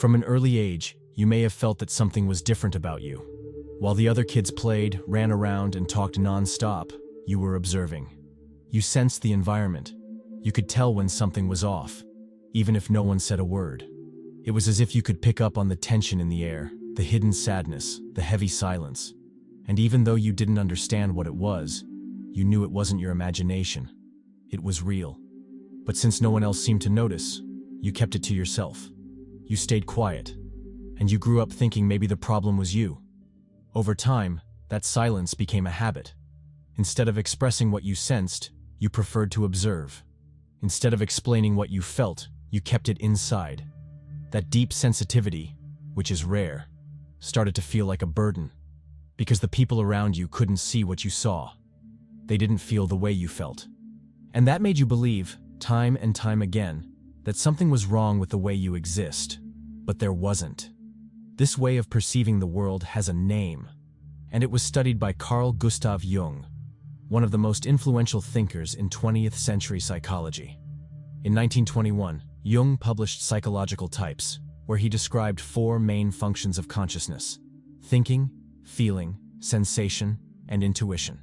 From an early age, you may have felt that something was different about you. While the other kids played, ran around, and talked non-stop, you were observing. You sensed the environment. You could tell when something was off, even if no one said a word. It was as if you could pick up on the tension in the air, the hidden sadness, the heavy silence. And even though you didn't understand what it was, you knew it wasn't your imagination. It was real. But since no one else seemed to notice, you kept it to yourself. You stayed quiet, and you grew up thinking maybe the problem was you. Over time, that silence became a habit. Instead of expressing what you sensed, you preferred to observe. Instead of explaining what you felt, you kept it inside. That deep sensitivity, which is rare, started to feel like a burden, because the people around you couldn't see what you saw. They didn't feel the way you felt. And that made you believe, time and time again, that something was wrong with the way you exist. But there wasn't. This way of perceiving the world has a name, and it was studied by Carl Gustav Jung, one of the most influential thinkers in 20th century psychology. In 1921, Jung published Psychological Types, where he described 4 main functions of consciousness: thinking, feeling, sensation, and intuition.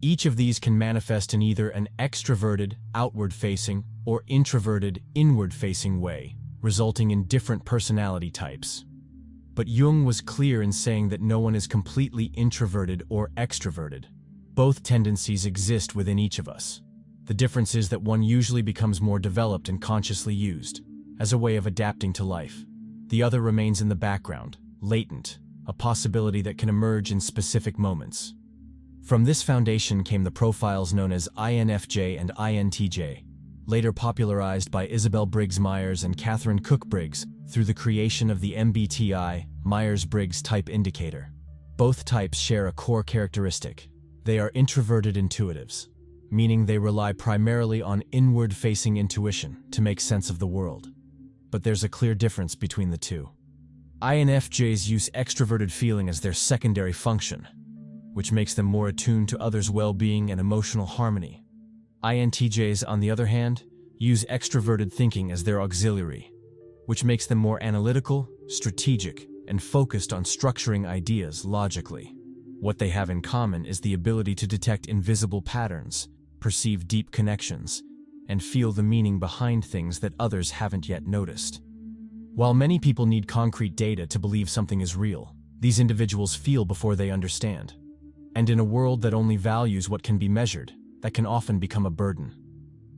Each of these can manifest in either an extroverted, outward-facing, or introverted, inward-facing way, resulting in different personality types. But Jung was clear in saying that no one is completely introverted or extroverted. Both tendencies exist within each of us. The difference is that one usually becomes more developed and consciously used, as a way of adapting to life. The other remains in the background, latent, a possibility that can emerge in specific moments. From this foundation came the profiles known as INFJ and INTJ, later popularized by Isabel Briggs Myers and Catherine Cook Briggs through the creation of the MBTI, Myers-Briggs Type Indicator. Both types share a core characteristic. They are introverted intuitives, meaning they rely primarily on inward-facing intuition to make sense of the world. But there's a clear difference between the two. INFJs use extroverted feeling as their secondary function, which makes them more attuned to others' well-being and emotional harmony. INTJs, on the other hand, use extroverted thinking as their auxiliary, which makes them more analytical, strategic, and focused on structuring ideas logically. What they have in common is the ability to detect invisible patterns, perceive deep connections, and feel the meaning behind things that others haven't yet noticed. While many people need concrete data to believe something is real, these individuals feel before they understand. And in a world that only values what can be measured, that can often become a burden.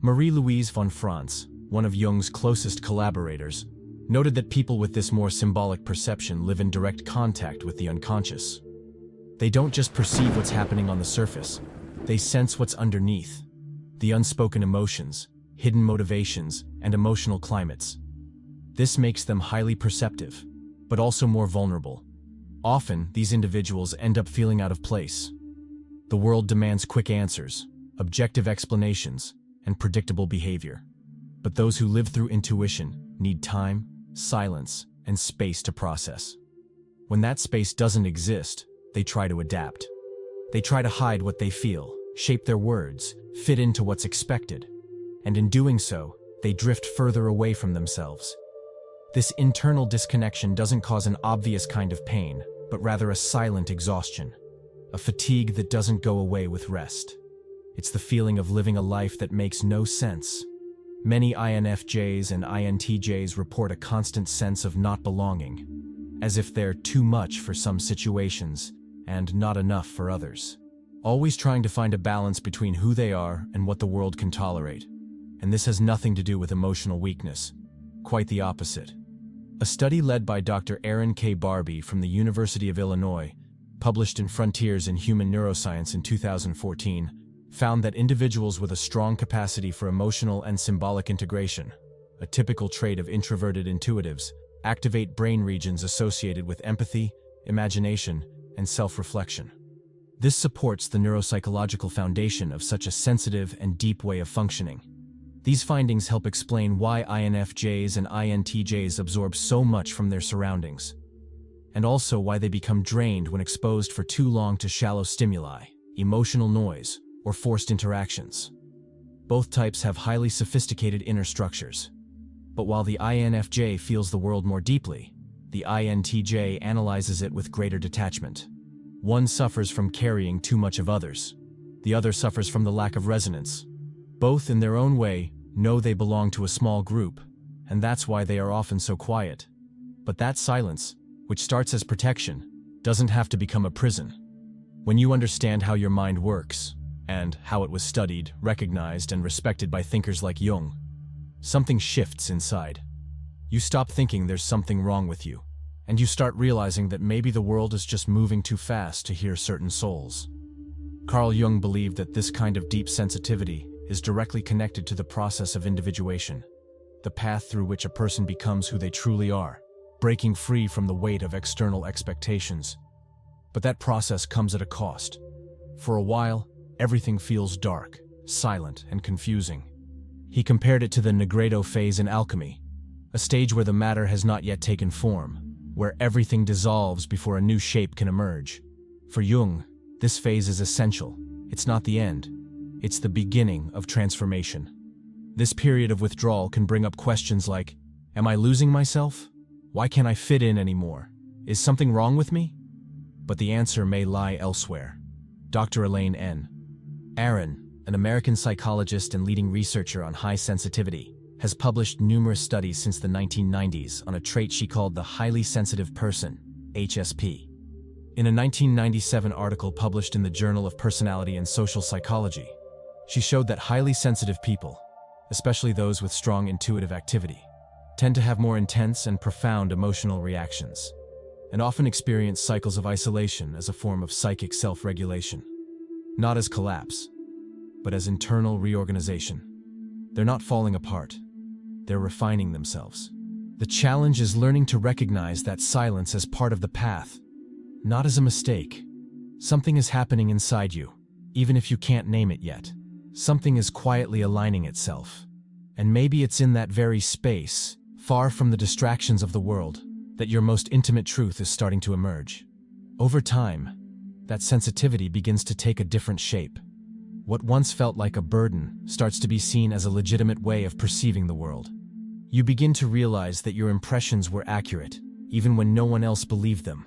Marie-Louise von Franz, one of Jung's closest collaborators, noted that people with this more symbolic perception live in direct contact with the unconscious. They don't just perceive what's happening on the surface, they sense what's underneath. The unspoken emotions, hidden motivations, and emotional climates. This makes them highly perceptive, but also more vulnerable. Often, these individuals end up feeling out of place. The world demands quick answers, objective explanations, and predictable behavior. But those who live through intuition need time, silence, and space to process. When that space doesn't exist, they try to adapt. They try to hide what they feel, shape their words, fit into what's expected. And in doing so, they drift further away from themselves. This internal disconnection doesn't cause an obvious kind of pain, but rather a silent exhaustion, a fatigue that doesn't go away with rest. It's the feeling of living a life that makes no sense. Many INFJs and INTJs report a constant sense of not belonging, as if they're too much for some situations and not enough for others. Always trying to find a balance between who they are and what the world can tolerate. And this has nothing to do with emotional weakness. Quite the opposite. A study led by Dr. Aaron K. Barbie from the University of Illinois, published in Frontiers in Human Neuroscience in 2014, found that individuals with a strong capacity for emotional and symbolic integration, a typical trait of introverted intuitives, activate brain regions associated with empathy, imagination, and self-reflection. This supports the neuropsychological foundation of such a sensitive and deep way of functioning. These findings help explain why INFJs and INTJs absorb so much from their surroundings, and also why they become drained when exposed for too long to shallow stimuli, emotional noise, or forced interactions. Both types have highly sophisticated inner structures. But while the INFJ feels the world more deeply, the INTJ analyzes it with greater detachment. One suffers from carrying too much of others. The other suffers from the lack of resonance. Both, in their own way, know they belong to a small group, and that's why they are often so quiet. But that silence, which starts as protection, doesn't have to become a prison. When you understand how your mind works, and how it was studied, recognized, and respected by thinkers like Jung, something shifts inside. You stop thinking there's something wrong with you, and you start realizing that maybe the world is just moving too fast to hear certain souls. Carl Jung believed that this kind of deep sensitivity is directly connected to the process of individuation, the path through which a person becomes who they truly are, breaking free from the weight of external expectations. But that process comes at a cost. For a while, everything feels dark, silent, and confusing. He compared it to the Negredo phase in alchemy, a stage where the matter has not yet taken form, where everything dissolves before a new shape can emerge. For Jung, this phase is essential. It's not the end. It's the beginning of transformation. This period of withdrawal can bring up questions like, am I losing myself? Why can't I fit in anymore? Is something wrong with me? But the answer may lie elsewhere. Dr. Elaine N. Aron, an American psychologist and leading researcher on high sensitivity, has published numerous studies since the 1990s on a trait she called the highly sensitive person, HSP. In a 1997 article published in the Journal of Personality and Social Psychology, she showed that highly sensitive people, especially those with strong intuitive activity, tend to have more intense and profound emotional reactions, and often experience cycles of isolation as a form of psychic self-regulation. Not as collapse, but as internal reorganization. They're not falling apart. They're refining themselves. The challenge is learning to recognize that silence as part of the path, not as a mistake. Something is happening inside you, even if you can't name it yet. Something is quietly aligning itself. And maybe it's in that very space, far from the distractions of the world, that your most intimate truth is starting to emerge. Over time, that sensitivity begins to take a different shape. What once felt like a burden starts to be seen as a legitimate way of perceiving the world. You begin to realize that your impressions were accurate, even when no one else believed them.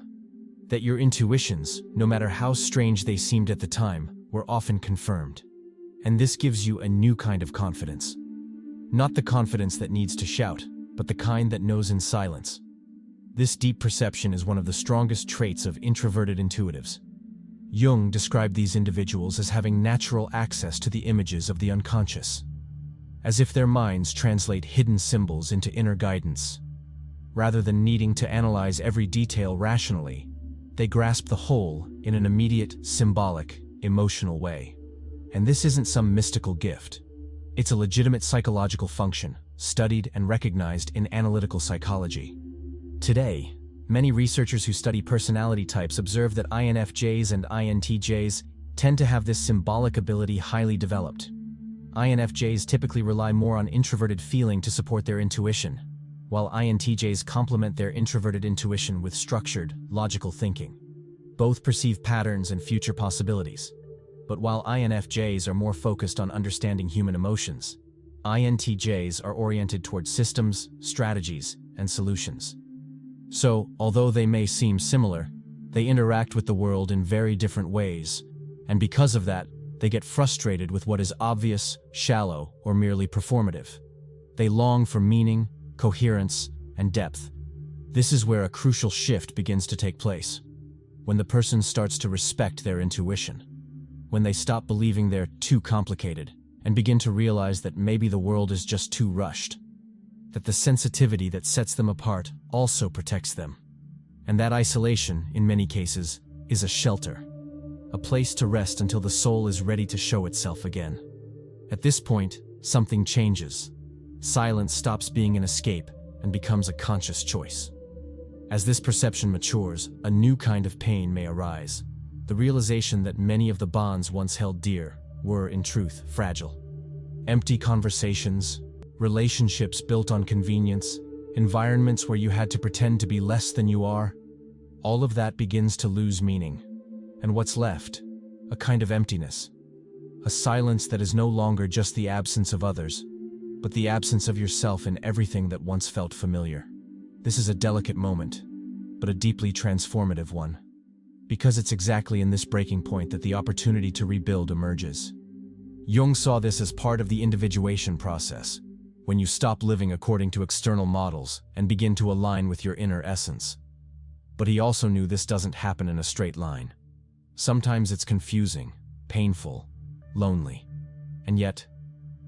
That your intuitions, no matter how strange they seemed at the time, were often confirmed. And this gives you a new kind of confidence. Not the confidence that needs to shout, but the kind that knows in silence. This deep perception is one of the strongest traits of introverted intuitives. Jung described these individuals as having natural access to the images of the unconscious, as if their minds translate hidden symbols into inner guidance. Rather than needing to analyze every detail rationally, they grasp the whole in an immediate, symbolic, emotional way. And this isn't some mystical gift. It's a legitimate psychological function, studied and recognized in analytical psychology. Today, many researchers who study personality types observe that INFJs and INTJs tend to have this symbolic ability highly developed. INFJs typically rely more on introverted feeling to support their intuition, while INTJs complement their introverted intuition with structured, logical thinking. Both perceive patterns and future possibilities. But while INFJs are more focused on understanding human emotions, INTJs are oriented toward systems, strategies, and solutions. So, although they may seem similar, they interact with the world in very different ways, and because of that, they get frustrated with what is obvious, shallow, or merely performative. They long for meaning, coherence, and depth. This is where a crucial shift begins to take place. When the person starts to respect their intuition. When they stop believing they're too complicated, and begin to realize that maybe the world is just too rushed. That the sensitivity that sets them apart also protects them. And that isolation, in many cases, is a shelter. A place to rest until the soul is ready to show itself again. At this point, something changes. Silence stops being an escape and becomes a conscious choice. As this perception matures, a new kind of pain may arise. The realization that many of the bonds once held dear were, in truth, fragile. Empty conversations, relationships built on convenience, environments where you had to pretend to be less than you are, all of that begins to lose meaning. And what's left? A kind of emptiness. A silence that is no longer just the absence of others, but the absence of yourself in everything that once felt familiar. This is a delicate moment, but a deeply transformative one, because it's exactly in this breaking point that the opportunity to rebuild emerges. Jung saw this as part of the individuation process, when you stop living according to external models and begin to align with your inner essence. But he also knew this doesn't happen in a straight line. Sometimes it's confusing, painful, lonely, and yet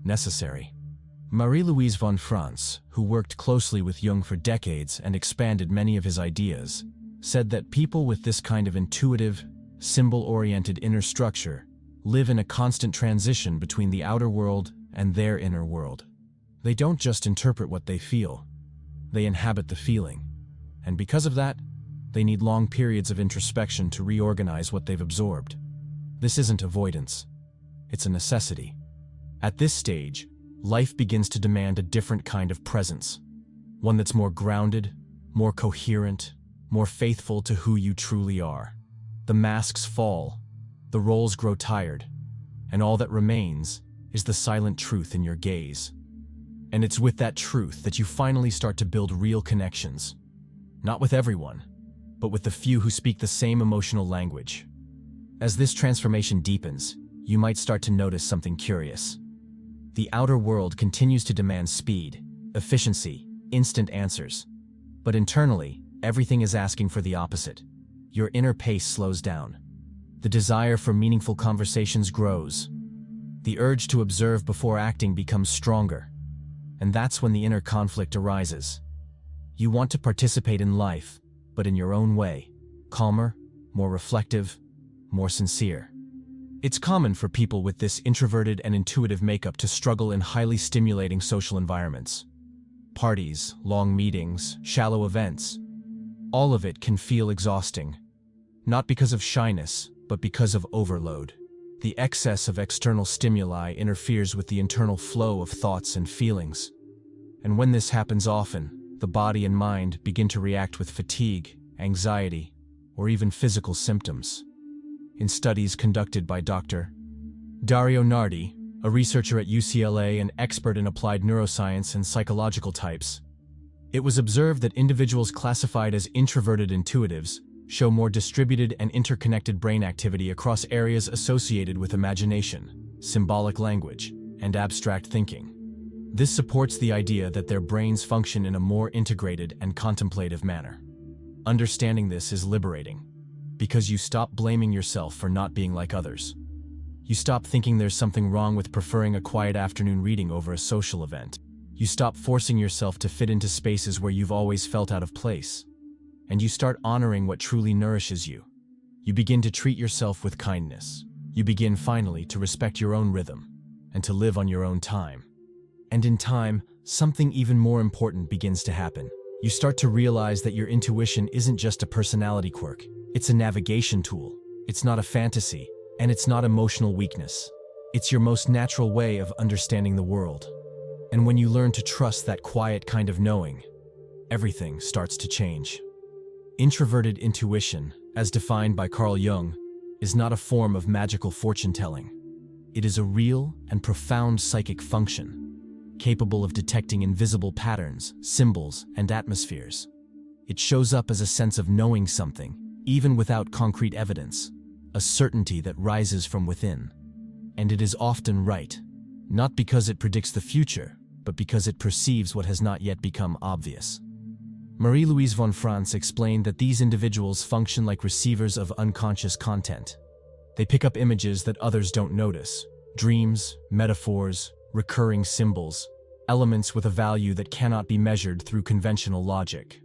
necessary. Marie-Louise von Franz, who worked closely with Jung for decades and expanded many of his ideas, said that people with this kind of intuitive, symbol-oriented inner structure live in a constant transition between the outer world and their inner world. They don't just interpret what they feel, they inhabit the feeling. And because of that, they need long periods of introspection to reorganize what they've absorbed. This isn't avoidance, it's a necessity. At this stage, life begins to demand a different kind of presence, one that's more grounded, more coherent, more faithful to who you truly are. The masks fall, the roles grow tired, and all that remains is the silent truth in your gaze. And it's with that truth that you finally start to build real connections. Not with everyone, but with the few who speak the same emotional language. As this transformation deepens, you might start to notice something curious. The outer world continues to demand speed, efficiency, instant answers. But internally, everything is asking for the opposite. Your inner pace slows down. The desire for meaningful conversations grows. The urge to observe before acting becomes stronger. And that's when the inner conflict arises. You want to participate in life, but in your own way, calmer, more reflective, more sincere. It's common for people with this introverted and intuitive makeup to struggle in highly stimulating social environments. Parties, long meetings, shallow events. All of it can feel exhausting, not because of shyness, but because of overload. The excess of external stimuli interferes with the internal flow of thoughts and feelings. And when this happens often, the body and mind begin to react with fatigue, anxiety, or even physical symptoms. In studies conducted by Dr. Dario Nardi, a researcher at UCLA and expert in applied neuroscience and psychological types, it was observed that individuals classified as introverted intuitives show more distributed and interconnected brain activity across areas associated with imagination, symbolic language, and abstract thinking. This supports the idea that their brains function in a more integrated and contemplative manner. Understanding this is liberating, because you stop blaming yourself for not being like others. You stop thinking there's something wrong with preferring a quiet afternoon reading over a social event. You stop forcing yourself to fit into spaces where you've always felt out of place. And you start honoring what truly nourishes you. You begin to treat yourself with kindness. You begin finally to respect your own rhythm and to live on your own time. And in time, something even more important begins to happen. You start to realize that your intuition isn't just a personality quirk. It's a navigation tool. It's not a fantasy, and it's not emotional weakness. It's your most natural way of understanding the world. And when you learn to trust that quiet kind of knowing, everything starts to change. Introverted intuition, as defined by Carl Jung, is not a form of magical fortune-telling. It is a real and profound psychic function, capable of detecting invisible patterns, symbols, and atmospheres. It shows up as a sense of knowing something, even without concrete evidence, a certainty that rises from within. And it is often right, not because it predicts the future, but because it perceives what has not yet become obvious. Marie-Louise von Franz explained that these individuals function like receivers of unconscious content. They pick up images that others don't notice, dreams, metaphors, recurring symbols, elements with a value that cannot be measured through conventional logic.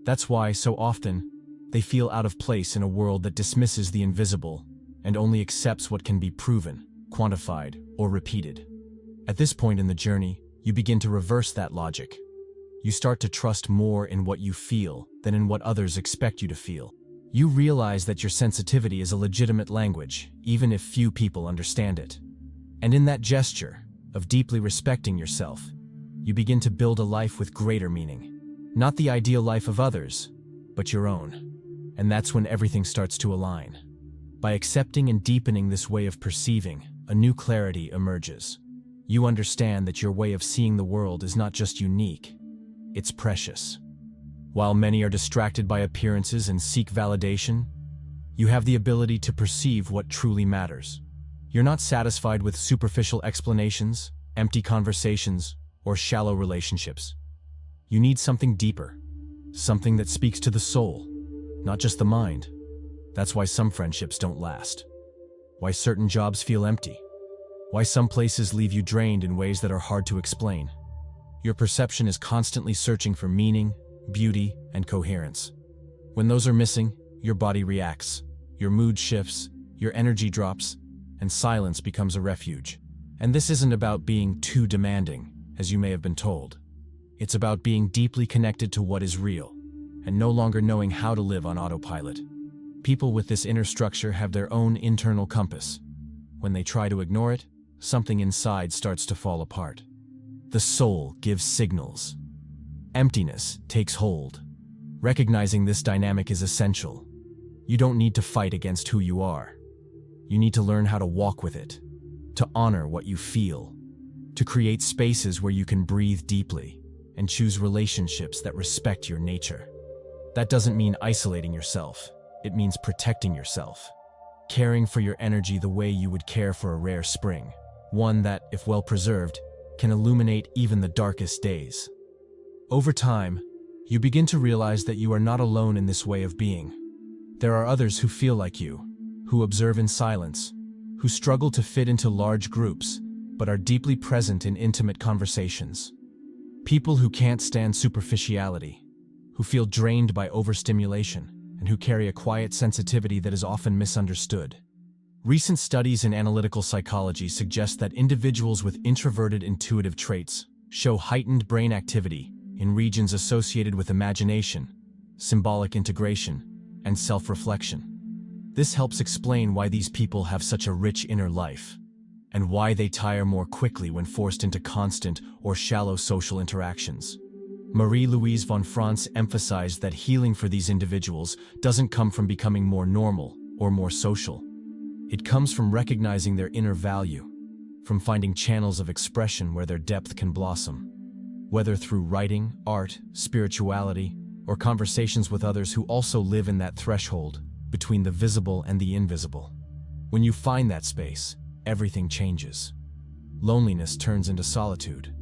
That's why, so often, they feel out of place in a world that dismisses the invisible and only accepts what can be proven, quantified, or repeated. At this point in the journey, you begin to reverse that logic. You start to trust more in what you feel than in what others expect you to feel. You realize that your sensitivity is a legitimate language, even if few people understand it. And in that gesture of deeply respecting yourself, you begin to build a life with greater meaning. Not the ideal life of others, but your own. And that's when everything starts to align. By accepting and deepening this way of perceiving, a new clarity emerges. You understand that your way of seeing the world is not just unique, it's precious. While many are distracted by appearances and seek validation, you have the ability to perceive what truly matters. You're not satisfied with superficial explanations, empty conversations, or shallow relationships. You need something deeper, something that speaks to the soul, not just the mind. That's why some friendships don't last, why certain jobs feel empty, why some places leave you drained in ways that are hard to explain. Your perception is constantly searching for meaning, beauty, and coherence. When those are missing, your body reacts, your mood shifts, your energy drops, and silence becomes a refuge. And this isn't about being too demanding, as you may have been told. It's about being deeply connected to what is real, and no longer knowing how to live on autopilot. People with this inner structure have their own internal compass. When they try to ignore it, something inside starts to fall apart. The soul gives signals. Emptiness takes hold. Recognizing this dynamic is essential. You don't need to fight against who you are. You need to learn how to walk with it, to honor what you feel, to create spaces where you can breathe deeply and choose relationships that respect your nature. That doesn't mean isolating yourself. It means protecting yourself, caring for your energy the way you would care for a rare spring, one that, if well preserved, can illuminate even the darkest days. Over time, you begin to realize that you are not alone in this way of being. There are others who feel like you, who observe in silence, who struggle to fit into large groups, but are deeply present in intimate conversations. People who can't stand superficiality, who feel drained by overstimulation, and who carry a quiet sensitivity that is often misunderstood. Recent studies in analytical psychology suggest that individuals with introverted intuitive traits show heightened brain activity in regions associated with imagination, symbolic integration, and self-reflection. This helps explain why these people have such a rich inner life, and why they tire more quickly when forced into constant or shallow social interactions. Marie-Louise von Franz emphasized that healing for these individuals doesn't come from becoming more normal or more social. It comes from recognizing their inner value, from finding channels of expression where their depth can blossom. Whether through writing, art, spirituality, or conversations with others who also live in that threshold between the visible and the invisible. When you find that space, everything changes. Loneliness turns into solitude.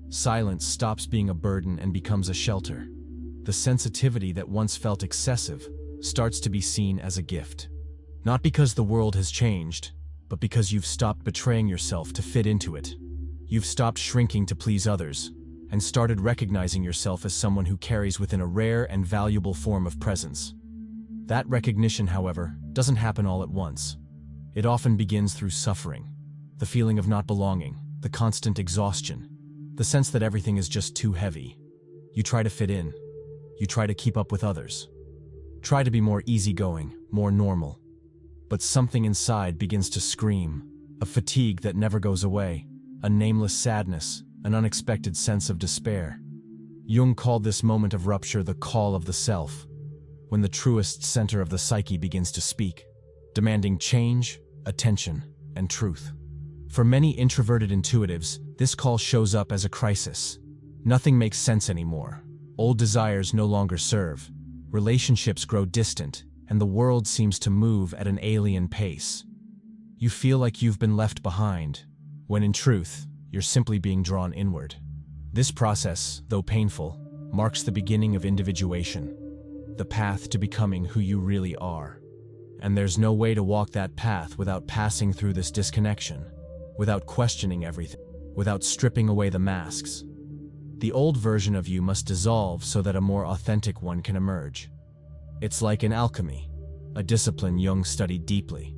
Silence stops being a burden and becomes a shelter. The sensitivity that once felt excessive starts to be seen as a gift. Not because the world has changed, but because you've stopped betraying yourself to fit into it. You've stopped shrinking to please others, and started recognizing yourself as someone who carries within a rare and valuable form of presence. That recognition, however, doesn't happen all at once. It often begins through suffering, the feeling of not belonging, the constant exhaustion, the sense that everything is just too heavy. You try to fit in. You try to keep up with others. Try to be more easygoing, more normal. But something inside begins to scream, a fatigue that never goes away, a nameless sadness, an unexpected sense of despair. Jung called this moment of rupture the call of the self, when the truest center of the psyche begins to speak, demanding change, attention, and truth. For many introverted intuitives, this call shows up as a crisis. Nothing makes sense anymore. Old desires no longer serve. Relationships grow distant, and the world seems to move at an alien pace. You feel like you've been left behind, when in truth, you're simply being drawn inward. This process, though painful, marks the beginning of individuation, the path to becoming who you really are. And there's no way to walk that path without passing through this disconnection, without questioning everything, without stripping away the masks. The old version of you must dissolve so that a more authentic one can emerge. It's like in alchemy, a discipline Jung studied deeply,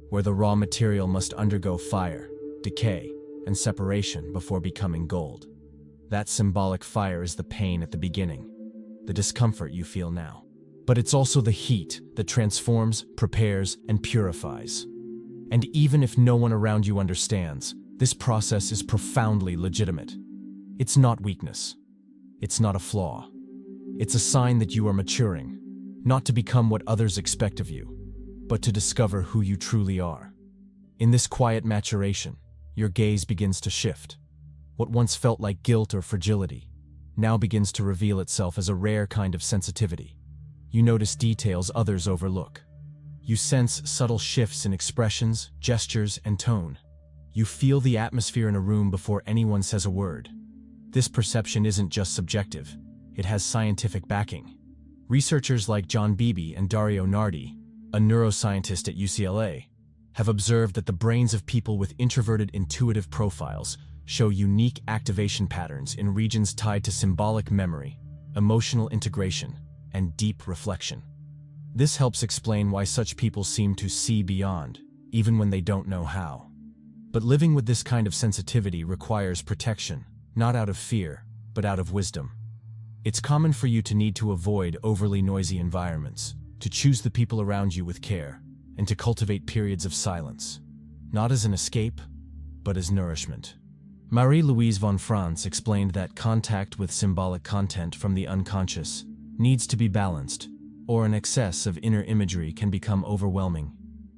where the raw material must undergo fire, decay, and separation before becoming gold. That symbolic fire is the pain at the beginning, the discomfort you feel now. But it's also the heat that transforms, prepares, and purifies. And even if no one around you understands, this process is profoundly legitimate. It's not weakness. It's not a flaw. It's a sign that you are maturing, not to become what others expect of you, but to discover who you truly are. In this quiet maturation, your gaze begins to shift. What once felt like guilt or fragility now begins to reveal itself as a rare kind of sensitivity. You notice details others overlook. You sense subtle shifts in expressions, gestures, and tone. You feel the atmosphere in a room before anyone says a word. This perception isn't just subjective, it has scientific backing. Researchers like John Beebe and Dario Nardi, a neuroscientist at UCLA, have observed that the brains of people with introverted intuitive profiles show unique activation patterns in regions tied to symbolic memory, emotional integration, and deep reflection. This helps explain why such people seem to see beyond, even when they don't know how. But living with this kind of sensitivity requires protection, not out of fear, but out of wisdom. It's common for you to need to avoid overly noisy environments, to choose the people around you with care, and to cultivate periods of silence, not as an escape, but as nourishment. Marie-Louise von Franz explained that contact with symbolic content from the unconscious needs to be balanced, or an excess of inner imagery can become overwhelming.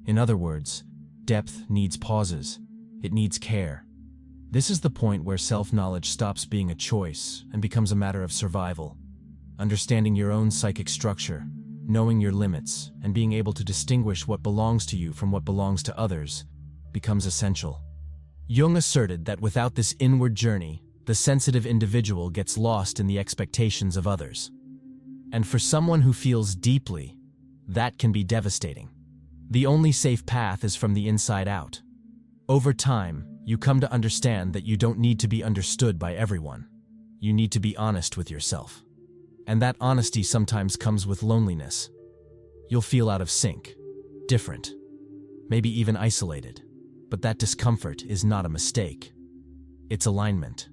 In other words, depth needs pauses. It needs care. This is the point where self-knowledge stops being a choice and becomes a matter of survival. Understanding your own psychic structure, knowing your limits, and being able to distinguish what belongs to you from what belongs to others becomes essential. Jung asserted that without this inward journey, the sensitive individual gets lost in the expectations of others. And for someone who feels deeply, that can be devastating. The only safe path is from the inside out. Over time, you come to understand that you don't need to be understood by everyone. You need to be honest with yourself. And that honesty sometimes comes with loneliness. You'll feel out of sync, different, maybe even isolated. But that discomfort is not a mistake. It's alignment.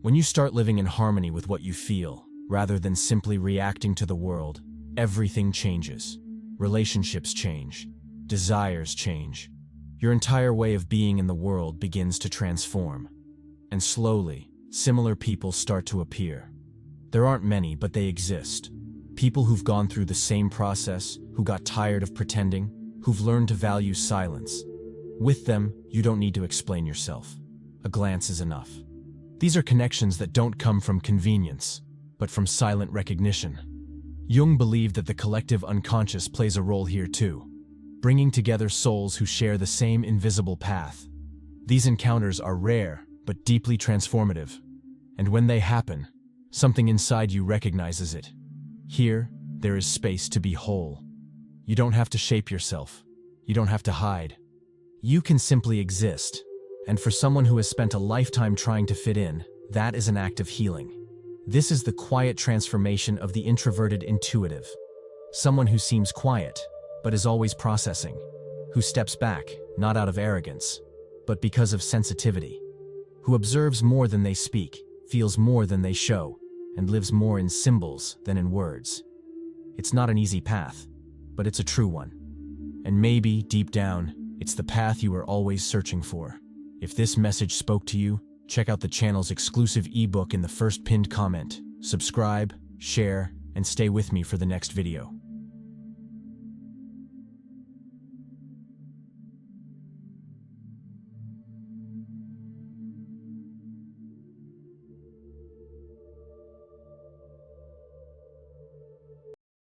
When you start living in harmony with what you feel, rather than simply reacting to the world, everything changes. Relationships change. Desires change. Your entire way of being in the world begins to transform. And slowly, similar people start to appear. There aren't many, but they exist. People who've gone through the same process, who got tired of pretending, who've learned to value silence. With them, you don't need to explain yourself. A glance is enough. These are connections that don't come from convenience, but from silent recognition. Jung believed that the collective unconscious plays a role here too, bringing together souls who share the same invisible path. These encounters are rare, but deeply transformative. And when they happen, something inside you recognizes it. Here, there is space to be whole. You don't have to shape yourself. You don't have to hide. You can simply exist, and for someone who has spent a lifetime trying to fit in, that is an act of healing. This is the quiet transformation of the introverted intuitive. Someone who seems quiet, but is always processing. Who steps back, not out of arrogance, but because of sensitivity. Who observes more than they speak, feels more than they show, and lives more in symbols than in words. It's not an easy path, but it's a true one. And maybe, deep down, it's the path you are always searching for. If this message spoke to you, check out the channel's exclusive ebook in the first pinned comment. Subscribe, share, and stay with me for the next video.